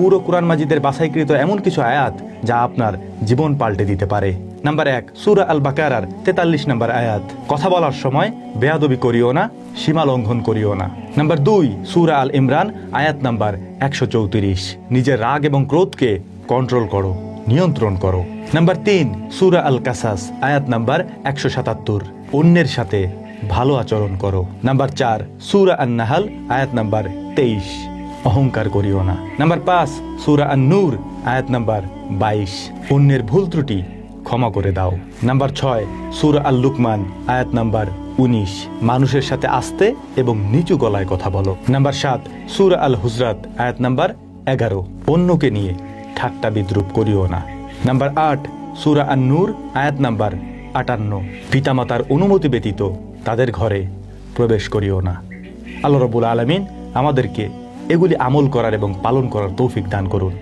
পুরো কুরআন মাজিদের বাছাইকৃত এমন কিছু আয়াত যা আপনার জীবন পাল্টে দিতে পারে। নাম্বার 1, সূরা আল বাকারার 43 নম্বর আয়াত, কথা বলার সময় বেয়াদবি করিও না, সীমা লঙ্ঘন করিও না। নাম্বার 2, সূরা আল ইমরান আয়াত নাম্বার 134, নিজের রাগ এবং ক্রোধকে কন্ট্রোল করো, নিয়ন্ত্রণ করো। নাম্বার 3, সূরা আল কাসাস আয়াত নাম্বার 177, অন্যের সাথে ভালো আচরণ করো। নাম্বার 4, সূরা আন নাহাল আয়াত নাম্বার 23, অহংকার করিও না। নাম্বার 5, সূরা আন নূর আয়াত নাম্বার 22, অন্যের ভুল ত্রুটি ক্ষমা করে দাও। নাম্বার 6, সূরা আল লুকমান আয়াত নাম্বার 19, মানুষের সাথে আস্তে এবং নিচু গলায় কথা বলো। নাম্বার 7, সূরা আল হুজরাত আয়াত নাম্বার 11, অন্যকে নিয়ে ঠাট্টা বিদ্রুপ করিও না। নাম্বার 8, সূরা আন নূর আয়াত নাম্বার 58, পিতামাতার অনুমতি ব্যতীত তাদের ঘরে প্রবেশ করিও না। আল্লাহ রাব্বুল আলামিন আমাদেরকে এগুলি আমল করার এবং পালন করার তৌফিক দান করুন।